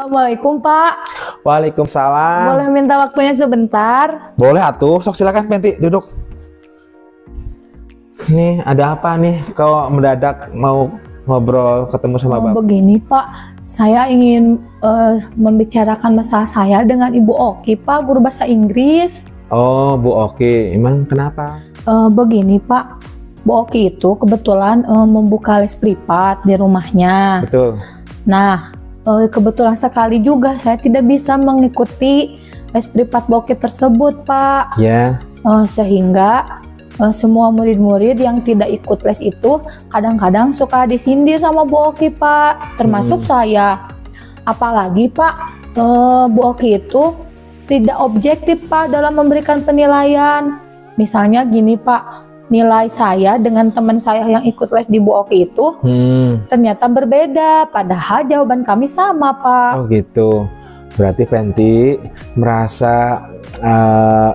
Assalamualaikum Pak. Waalaikumsalam. Boleh minta waktunya sebentar? Boleh atuh, sok silakan Penti, duduk. Nih, ada apa nih? Kau mendadak mau ngobrol ketemu sama Bapak? Begini Pak, saya ingin membicarakan masalah saya dengan Ibu Oki Pak, guru bahasa Inggris. Oh, Bu Oki, emang kenapa? Begini Pak, Bu Oki itu kebetulan membuka les privat di rumahnya. Betul. Nah, kebetulan sekali juga saya tidak bisa mengikuti les privat Bu Oki tersebut Pak. Ya. Sehingga semua murid-murid yang tidak ikut les itu kadang-kadang suka disindir sama Bu Oki Pak, termasuk saya. Apalagi Pak, Bu Oki itu tidak objektif Pak dalam memberikan penilaian. Misalnya gini Pak, nilai saya dengan teman saya yang ikut les di Bu Oki itu ternyata berbeda, padahal jawaban kami sama Pak. Oh gitu, berarti Penti merasa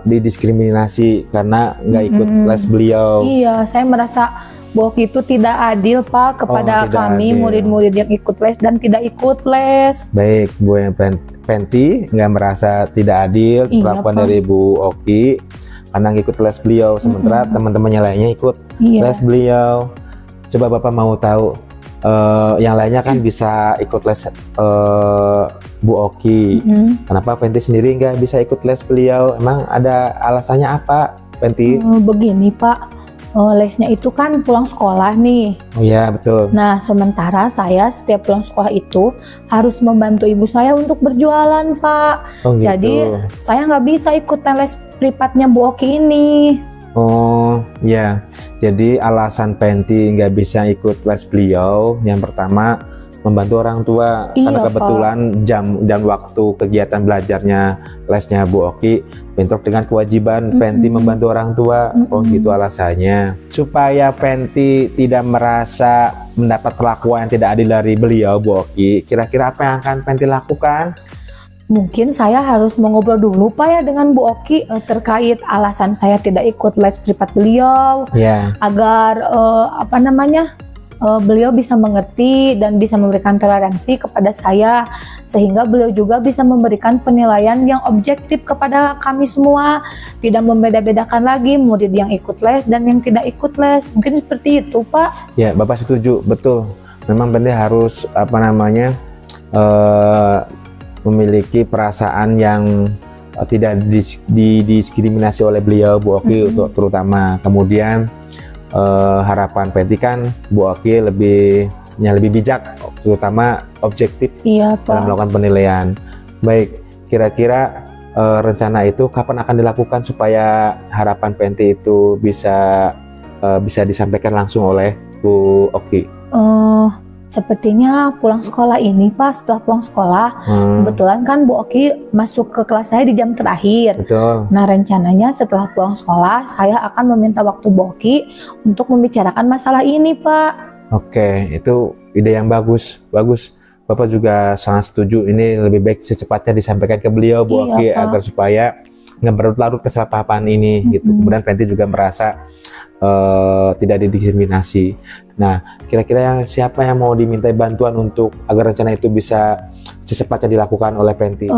didiskriminasi karena nggak ikut les beliau. Iya, saya merasa Bu Oki itu tidak adil Pak kepada kami murid-murid yang ikut les dan tidak ikut les. Baik, Bu yang Penti nggak merasa tidak adil perlakuan dari Bu Oki karena ngikut les beliau, sementara teman-temannya lainnya ikut les beliau. Coba Bapak mau tahu, yang lainnya kan bisa ikut les Bu Oki. Kenapa Penti sendiri nggak bisa ikut les beliau? Emang ada alasannya apa, Penti? Begini Pak, lesnya itu kan pulang sekolah nih. Oh iya, betul. Nah, sementara saya setiap pulang sekolah itu harus membantu ibu saya untuk berjualan Pak. Oh, gitu. Jadi saya nggak bisa ikutan les privatnya Bu Oki ini. Oh ya, jadi alasan Penti nggak bisa ikut les beliau yang pertama membantu orang tua, karena kebetulan jam dan waktu kegiatan belajarnya lesnya Bu Oki bentrok dengan kewajiban Penti membantu orang tua. Oh gitu alasannya. Supaya Penti tidak merasa mendapat perlakuan yang tidak adil dari beliau Bu Oki, kira-kira apa yang akan Penti lakukan? Mungkin saya harus mengobrol dulu Pak ya dengan Bu Oki terkait alasan saya tidak ikut les privat beliau, agar beliau bisa mengerti dan bisa memberikan toleransi kepada saya, sehingga beliau juga bisa memberikan penilaian yang objektif kepada kami semua, tidak membeda-bedakan lagi murid yang ikut les dan yang tidak ikut les. Mungkin seperti itu Pak. Ya, Bapak setuju, betul. Memang Penti harus memiliki perasaan yang tidak didiskriminasi oleh beliau Bu Oki untuk terutama. Kemudian harapan Penti kan Bu Oki lebih bijak, terutama objektif dalam melakukan penilaian. Baik, kira-kira rencana itu kapan akan dilakukan supaya harapan Penti itu bisa disampaikan langsung oleh Bu Oki? Sepertinya pulang sekolah ini Pak, setelah pulang sekolah kebetulan kan Bu Oki masuk ke kelas saya di jam terakhir. Betul. Nah, rencananya setelah pulang sekolah saya akan meminta waktu Bu Oki untuk membicarakan masalah ini Pak. Oke, itu ide yang bagus. Bapak juga sangat setuju, ini lebih baik secepatnya disampaikan ke beliau Bu Oki agar supaya nggak berlarut kesalahpahaman ini gitu. Kemudian Penti juga merasa tidak didiskriminasi. Nah, kira-kira siapa yang mau dimintai bantuan untuk agar rencana itu bisa secepatnya dilakukan oleh Penti?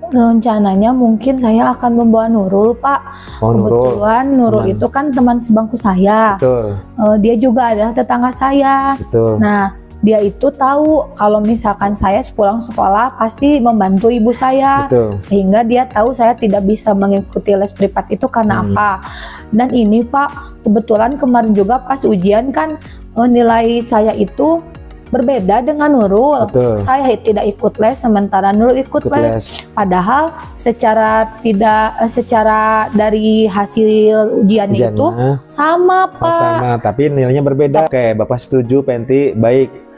Rencananya mungkin saya akan membawa Nurul Pak. Kebetulan Nurul itu kan teman sebangku saya. Betul. Dia juga adalah tetangga saya. Betul. Nah, dia itu tahu kalau misalkan saya sepulang sekolah pasti membantu ibu saya. Betul. Sehingga dia tahu saya tidak bisa mengikuti les privat itu karena apa. Dan ini Pak, kebetulan kemarin juga pas ujian kan nilai saya itu berbeda dengan Nurul. Betul. Saya tidak ikut les sementara Nurul ikut les. Padahal secara dari hasil ujiannya itu sama Pak. Sama, tapi nilainya berbeda. Oke, Bapak setuju Penti. Baik.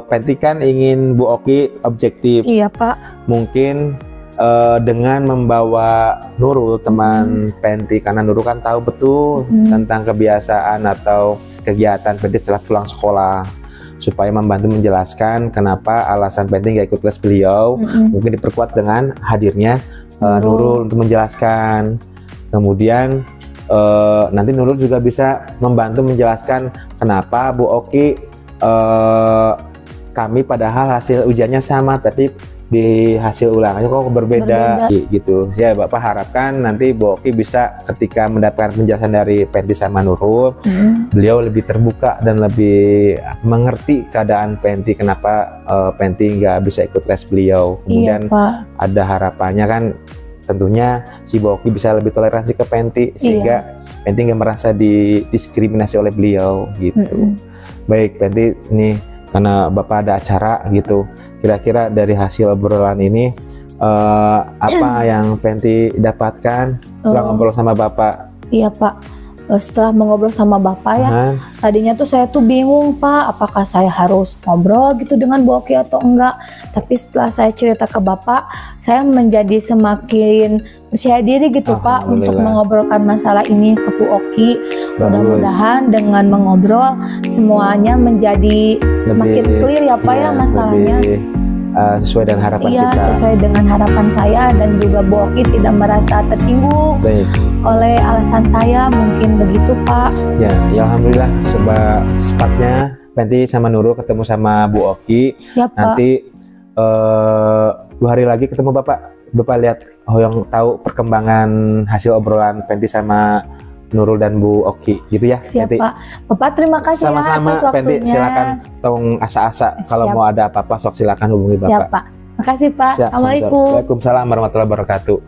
Penti kan ingin Bu Oki objektif. Iya Pak. Mungkin dengan membawa Nurul teman Penti, karena Nurul kan tahu betul tentang kebiasaan atau kegiatan Penti setelah pulang sekolah, supaya membantu menjelaskan kenapa alasan Penti nggak ikut les beliau. Mungkin diperkuat dengan hadirnya Nurul untuk menjelaskan. Kemudian nanti Nurul juga bisa membantu menjelaskan kenapa Bu Oki kami padahal hasil ujiannya sama, tapi di hasil ulangannya kok berbeda. Gitu. Ya Bapak harapkan nanti Bu Oki bisa ketika mendapatkan penjelasan dari Penti sama Nurul, beliau lebih terbuka dan lebih mengerti keadaan Penti, kenapa Penti nggak bisa ikut les beliau. Kemudian ada harapannya kan tentunya si Bu Oki bisa lebih toleransi ke Penti sehingga Penti nggak merasa didiskriminasi oleh beliau gitu. Baik Penti, nih karena Bapak ada acara gitu, kira-kira dari hasil obrolan ini apa yang Penti dapatkan setelah ngobrol sama Bapak? Iya Pak, setelah mengobrol sama Bapak ya, tadinya tuh saya tuh bingung Pak, apakah saya harus ngobrol gitu dengan Bu Oki atau enggak. Tapi setelah saya cerita ke Bapak, saya menjadi semakin percaya diri gitu Pak untuk mengobrolkan masalah ini ke Bu Oki. Mudah-mudahan dengan mengobrol semuanya menjadi semakin clear ya Pak ya masalahnya. Sesuai dengan harapan kita. Iya, sesuai dengan harapan saya, dan juga Bu Oki tidak merasa tersinggung oleh alasan saya, mungkin begitu Pak. Ya alhamdulillah, sepatnya Penti sama Nurul ketemu sama Bu Oki. Siap, nanti 2 hari lagi ketemu Bapak lihat yang tahu perkembangan hasil obrolan Penti sama Nurul dan Bu Oki gitu ya. Siap Penti. Pak. Bapak terima kasih sama-sama ya atas Penti, waktunya. silakan tong asa-asa kalau mau ada apa-apa sok silakan hubungi Bapak. Siap Pak. Makasih Pak. Siap, Assalamualaikum. Waalaikumsalam warahmatullahi wabarakatuh.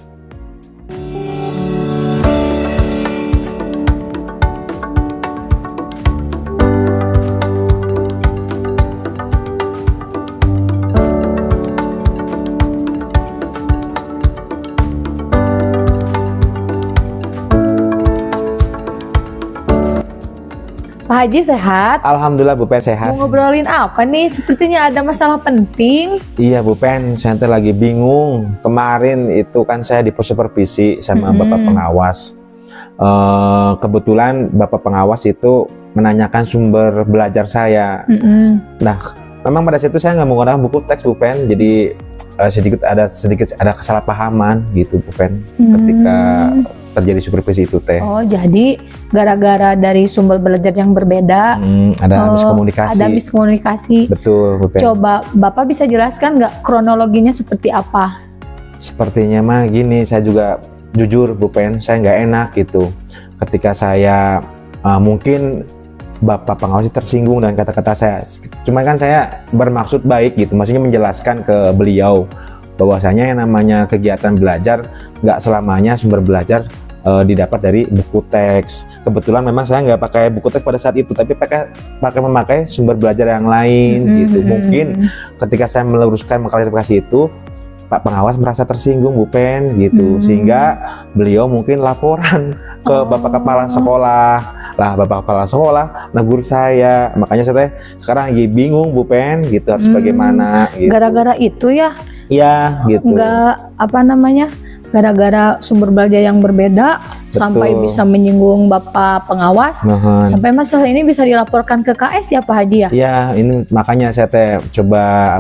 Pak Haji sehat? Alhamdulillah Bu Pen sehat. Mau ngobrolin apa nih? Sepertinya ada masalah penting. Iya Bu Pen, saya lagi bingung. Kemarin itu kan saya supervisi sama Bapak pengawas. Kebetulan Bapak pengawas itu menanyakan sumber belajar saya. Nah, memang pada situ saya nggak menggunakan buku teks Bu Pen, jadi sedikit ada kesalahpahaman gitu Bu Pen ketika terjadi supervisi itu teh. Oh, jadi gara-gara dari sumber belajar yang berbeda, ada miskomunikasi. Ada miskomunikasi. Betul Bu Pen. Coba Bapak bisa jelaskan nggak kronologinya seperti apa? Sepertinya mah gini, saya juga jujur Bu Pen, saya nggak enak gitu ketika saya mungkin Bapak pengawas tersinggung dengan kata-kata saya. Cuma kan saya bermaksud baik gitu, maksudnya menjelaskan ke beliau bahwasanya yang namanya kegiatan belajar nggak selamanya sumber belajar didapat dari buku teks. Kebetulan memang saya nggak pakai buku teks pada saat itu, tapi memakai sumber belajar yang lain gitu. Mungkin ketika saya meluruskan mengklarifikasi itu, Pak pengawas merasa tersinggung Bu Pen gitu, sehingga beliau mungkin laporan ke Bapak Kepala Sekolah. Lah Bapak Kepala Sekolah negur saya, makanya saya sekarang lagi bingung Bu Pen gitu, harus bagaimana gitu. Gara-gara itu ya? Iya gitu. Nggak apa namanya, gara-gara sumber belajar yang berbeda. Betul. Sampai bisa menyinggung Bapak pengawas. Sampai masalah ini bisa dilaporkan ke KS ya Pak Haji ya? Iya, ini makanya saya coba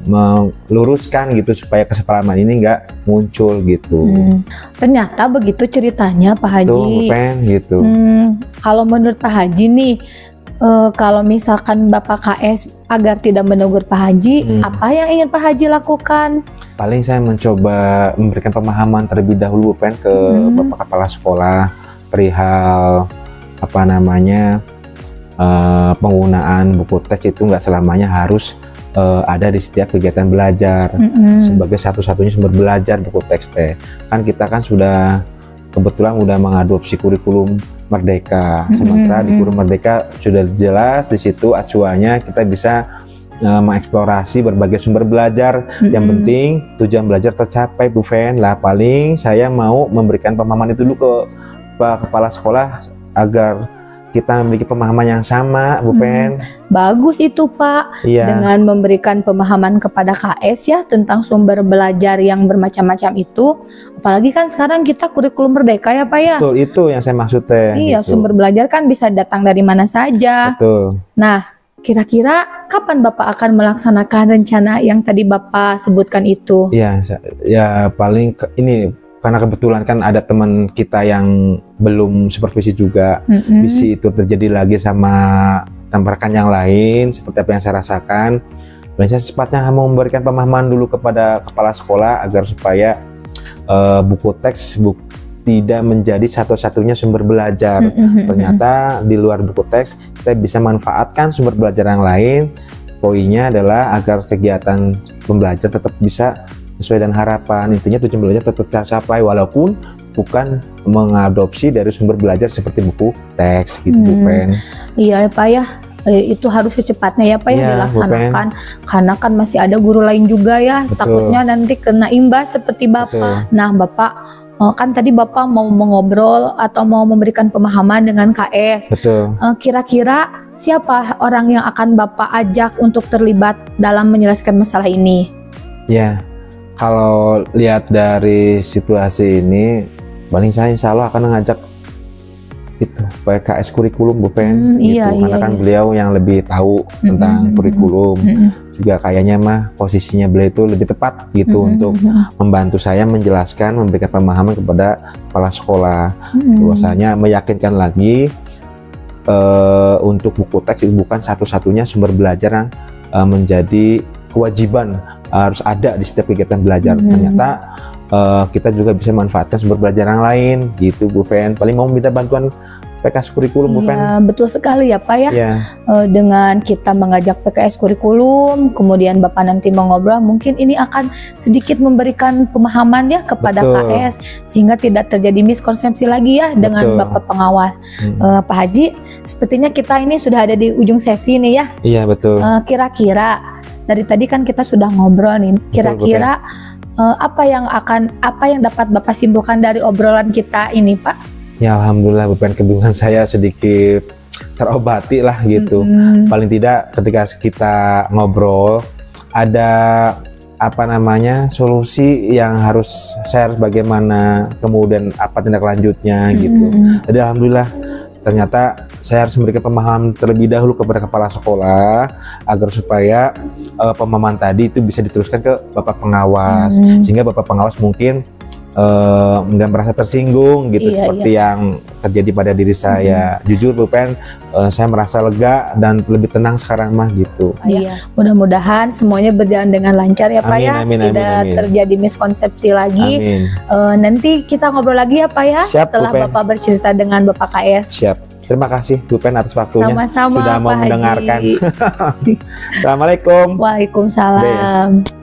meluruskan gitu supaya kesalahpahaman ini nggak muncul gitu. Ternyata begitu ceritanya Pak Haji. Tuh, Pen, gitu. Kalau menurut Pak Haji nih, kalau misalkan Bapak KS agar tidak menegur Pak Haji, apa yang ingin Pak Haji lakukan? Paling saya mencoba memberikan pemahaman terlebih dahulu Pen ke Bapak Kepala Sekolah perihal penggunaan buku teks itu nggak selamanya harus ada di setiap kegiatan belajar. Sebagai satu-satunya sumber belajar buku teks teh. Kan kita kan kebetulan udah mengadopsi kurikulum Merdeka. Sementara di kurikulum Merdeka sudah jelas di situ acuannya kita bisa mengeksplorasi berbagai sumber belajar. Yang penting tujuan belajar tercapai Bu Fen. Lah paling saya mau memberikan pemahaman itu dulu ke Pak Kepala Sekolah agar kita memiliki pemahaman yang sama Bu Pen. Bagus itu Pak. Dengan memberikan pemahaman kepada KS ya tentang sumber belajar yang bermacam-macam itu. Apalagi kan sekarang kita kurikulum Merdeka ya Pak ya. Betul, itu yang saya maksud teh. Iya, gitu. Sumber belajar kan bisa datang dari mana saja. Betul. Nah, kira-kira kapan Bapak akan melaksanakan rencana yang tadi Bapak sebutkan itu? Ya paling ini karena kebetulan kan ada teman kita yang belum supervisi juga. Bisi itu terjadi lagi sama tambahkan yang lain seperti apa yang saya rasakan. Dan saya secepatnya memberikan pemahaman dulu kepada kepala sekolah agar supaya buku teks tidak menjadi satu-satunya sumber belajar. Ternyata di luar buku teks kita bisa manfaatkan sumber belajar yang lain. Poinnya adalah agar kegiatan pembelajar tetap bisa sesuai dengan harapan. Intinya tujuan belajar tetap tercapai walaupun bukan mengadopsi dari sumber belajar seperti buku teks gitu, Bu Pen. Iya ya Pak ya, itu harus secepatnya ya Pak ya dilaksanakan, karena kan masih ada guru lain juga ya. Betul. Takutnya nanti kena imbas seperti Bapak. Betul. Nah Bapak kan tadi Bapak mau mengobrol atau mau memberikan pemahaman dengan KS. Betul. Kira-kira siapa orang yang akan Bapak ajak untuk terlibat dalam menyelesaikan masalah ini? Ya, kalau lihat dari situasi ini, paling saya insya Allah akan mengajak itu PKS kurikulum, Bu Pen. Karena kan beliau yang lebih tahu tentang kurikulum. Juga kayaknya mah posisinya beliau itu lebih tepat gitu untuk membantu saya menjelaskan, memberikan pemahaman kepada kepala sekolah. Bahwasanya meyakinkan lagi untuk buku teks itu bukan satu-satunya sumber belajar yang menjadi kewajiban harus ada di setiap kegiatan belajar. Ternyata kita juga bisa manfaatkan sumber belajar yang lain gitu, Bu Fen. Paling mau minta bantuan PKS kurikulum, Bu Fen. Iya, betul sekali ya Pak ya. Dengan kita mengajak PKS kurikulum, kemudian Bapak nanti mengobrol, mungkin ini akan sedikit memberikan pemahaman ya kepada KS, sehingga tidak terjadi miskonsepsi lagi ya dengan Bapak pengawas. Pak Haji, sepertinya kita ini sudah ada di ujung sesi nih ya. Iya, betul. Kira-kira dari tadi kan kita sudah ngobrol nih, kira-kira apa yang dapat Bapak simpulkan dari obrolan kita ini, Pak? Ya alhamdulillah, Bu Pen, kebingungan saya sedikit terobati lah gitu. Paling tidak ketika kita ngobrol ada solusi yang harus share bagaimana, kemudian apa tindak lanjutnya gitu. Jadi alhamdulillah ternyata saya harus memberikan pemahaman terlebih dahulu kepada kepala sekolah agar supaya pemahaman tadi itu bisa diteruskan ke Bapak pengawas, sehingga Bapak pengawas mungkin nggak merasa tersinggung gitu seperti yang terjadi pada diri saya. Jujur Bu Pen, saya merasa lega dan lebih tenang sekarang mah gitu. Mudah-mudahan semuanya berjalan dengan lancar ya Pak ya. Tidak terjadi miskonsepsi lagi. Nanti kita ngobrol lagi ya Pak ya. Siap, setelah Bapak bercerita dengan Bapak KS. Siap. Terima kasih Bu Pen atas waktunya. Sama-sama, sudah mau mendengarkan. Assalamualaikum. Waalaikumsalam.